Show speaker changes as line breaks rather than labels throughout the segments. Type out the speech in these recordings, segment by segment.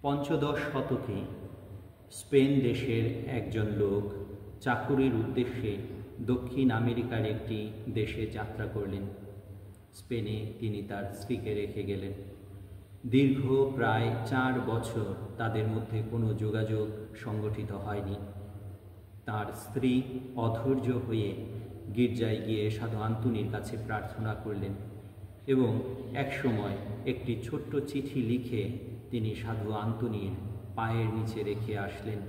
পঞ্চদশ শতকে স্পেন দেশের একজন লোক চাকুরির উদ্দেশ্যে দক্ষিণ আমেরিকার একটি দেশে যাত্রা করলেন। স্পেনে তিনি তার স্ত্রীকে রেখে গেলেন। দীর্ঘ প্রায় 4 বছর তাদের মধ্যে কোনো যোগাযোগ সংগঠিত হয়নি। তার স্ত্রী অধৈর্য হয়ে গির্জায় গিয়ে সাধু আন্তোনির কাছে প্রার্থনা করলেন এবং একসময় একটি ছোট্ট চিঠি লিখে তিনি সাধু আন্তোনির পায়ের নিচে রেখে আসলেন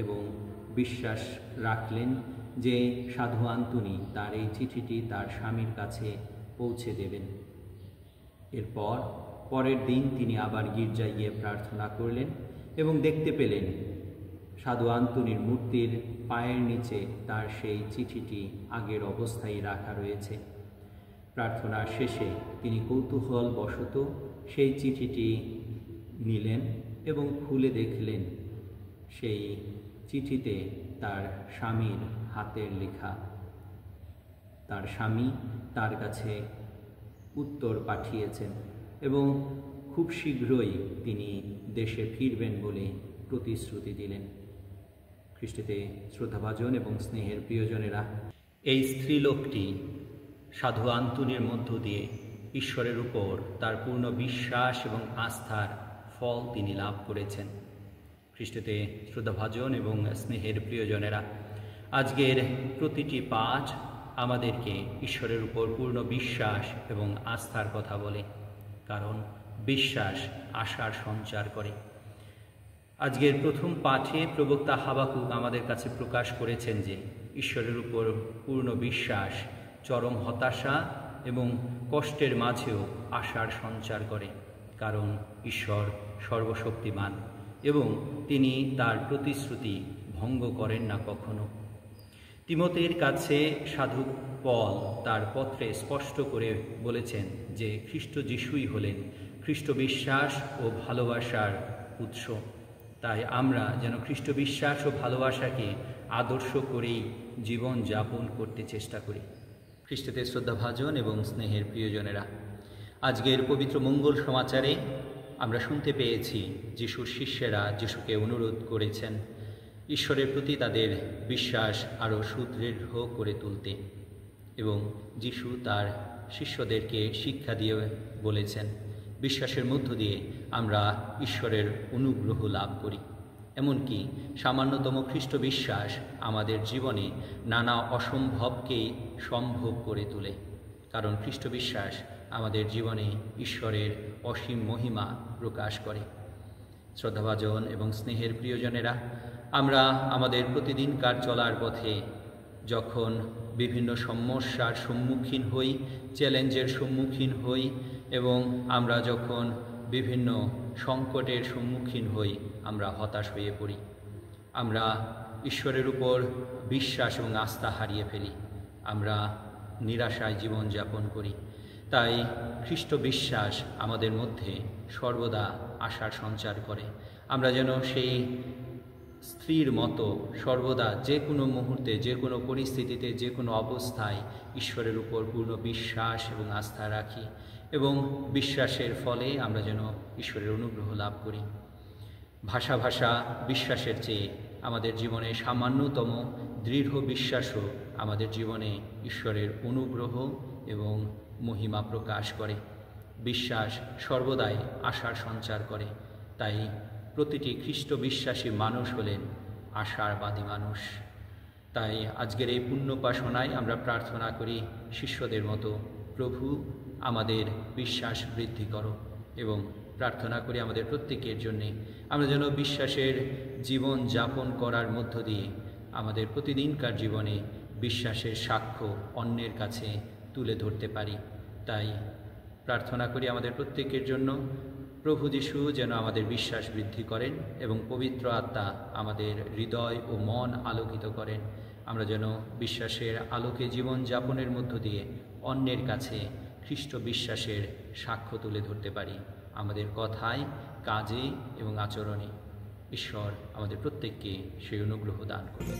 এবং বিশ্বাস রাখলেন যে সাধু আন্তোনি তার এই চিঠিটি তার স্বামীর কাছে পৌঁছে দেবেন। এরপর পরের দিন তিনি আবার গির্জায় গিয়ে প্রার্থনা করলেন এবং দেখতে পেলেন সাধু আন্তোনির মূর্তির পায়ের নিচে তার সেই চিঠিটি আগের অবস্থায় রাখা রয়েছে। প্রার্থনার শেষে তিনি কৌতূহলবশত সেই চিঠিটি নিলেন এবং খুলে দেখলেন সেই চিঠিতে তার স্বামীর হাতের লেখা। তার স্বামী তার কাছে উত্তর পাঠিয়েছেন এবং খুব শীঘ্রই তিনি দেশে ফিরবেন বলে প্রতিশ্রুতি দিলেন। খ্রিস্টতে শ্রদ্ধাভাজন এবং স্নেহের প্রিয়জনেরা, এই স্ত্রীলোকটি সাধু আন্তোনির মধ্য দিয়ে ঈশ্বরের উপর তার পূর্ণ বিশ্বাস এবং আস্থার ফল তিনি লাভ করেছেন। খ্রিস্টতে শ্রদ্ধাভাজন এবং স্নেহের প্রিয়জনেরা, আজকের প্রতিটি পাঠ আমাদেরকে ঈশ্বরের উপর পূর্ণ বিশ্বাস এবং আস্থার কথা বলে, কারণ বিশ্বাস আশার সঞ্চার করে। আজকের প্রথম পাঠে প্রবক্তা হাবাকুক আমাদের কাছে প্রকাশ করেছেন যে ঈশ্বরের উপর পূর্ণ বিশ্বাস চরম হতাশা এবং কষ্টের মাঝেও আশার সঞ্চার করে, কারণ ঈশ্বর সর্বশক্তিমান এবং তিনি তার প্রতিশ্রুতি ভঙ্গ করেন না কখনো। তিমোথের কাছে সাধু পল তার পত্রে স্পষ্ট করে বলেছেন যে খ্রিস্ট যিশুই হলেন খ্রিস্ট বিশ্বাস ও ভালোবাসার উৎস। তাই আমরা যেন খ্রিস্ট বিশ্বাস ও ভালোবাসাকে আদর্শ করেই জীবন যাপন করতে চেষ্টা করি। খ্রিস্টতে শ্রদ্ধাভাজন এবং স্নেহের প্রিয়জনেরা, আজকের পবিত্র মঙ্গল সমাচারে আমরা শুনতে পেয়েছি যিশুর শিষ্যেরা যিশুকে অনুরোধ করেছেন ঈশ্বরের প্রতি তাদের বিশ্বাস আরও সুদৃঢ় করে তুলতে, এবং যিশু তার শিষ্যদেরকে শিক্ষা দিয়ে বলেছেন বিশ্বাসের মধ্য দিয়ে আমরা ঈশ্বরের অনুগ্রহ লাভ করি। এমনকি সামান্যতম খ্রিস্ট বিশ্বাস আমাদের জীবনে নানা অসম্ভবকে সম্ভব করে তোলে, কারণ খ্রিস্ট বিশ্বাস আমাদের জীবনে ঈশ্বরের অসীম মহিমা প্রকাশ করে। শ্রদ্ধাভাজন এবং স্নেহের প্রিয়জনেরা, আমরা আমাদের প্রতিদিনকার চলার পথে যখন বিভিন্ন সমস্যার সম্মুখীন হই, চ্যালেঞ্জের সম্মুখীন হই এবং আমরা যখন বিভিন্ন সংকটের সম্মুখীন হই, আমরা হতাশ হয়ে পড়ি। আমরা ঈশ্বরের উপর বিশ্বাস এবং আস্থা হারিয়ে ফেলি, আমরা নিরাশায় জীবনযাপন করি। তাই খ্রিস্ট বিশ্বাস আমাদের মধ্যে সর্বদা আশার সঞ্চার করে। আমরা যেন সেই স্ত্রীর মতো সর্বদা যে কোনো মুহূর্তে, যে কোনো পরিস্থিতিতে, যে কোনো অবস্থায় ঈশ্বরের উপর পূর্ণ বিশ্বাস এবং আস্থা রাখি এবং বিশ্বাসের ফলে আমরা যেন ঈশ্বরের অনুগ্রহ লাভ করি। ভাষা বিশ্বাসের চেয়ে আমাদের জীবনে সামান্যতম দৃঢ় বিশ্বাসও আমাদের জীবনে ঈশ্বরের অনুগ্রহ এবং মহিমা প্রকাশ করে। বিশ্বাস সর্বদাই আশার সঞ্চার করে। তাই প্রতিটি খ্রিস্ট বিশ্বাসী মানুষ হলেন আশাবাদী মানুষ। তাই আজকের এই পুণ্যোপাসনায় আমরা প্রার্থনা করি শিষ্যদের মতো, প্রভু আমাদের বিশ্বাস বৃদ্ধি করো, এবং প্রার্থনা করি আমাদের প্রত্যেকের জন্যে আমরা যেন বিশ্বাসের জীবন যাপন করার মধ্য দিয়ে আমাদের প্রতিদিনকার জীবনে বিশ্বাসের সাক্ষ্য অন্যের কাছে তুলে ধরতে পারি। তাই প্রার্থনা করি আমাদের প্রত্যেকের জন্য, প্রভু যিশু যেন আমাদের বিশ্বাস বৃদ্ধি করেন এবং পবিত্র আত্মা আমাদের হৃদয় ও মন আলোকিত করেন। আমরা যেন বিশ্বাসের আলোকে জীবন যাপনের মধ্য দিয়ে অন্যের কাছে খ্রিস্ট বিশ্বাসের সাক্ষ্য তুলে ধরতে পারি, আমাদের কথায়, কাজে এবং আচরণে। ঈশ্বর আমাদের প্রত্যেককে সেই অনুগ্রহ দান করুন।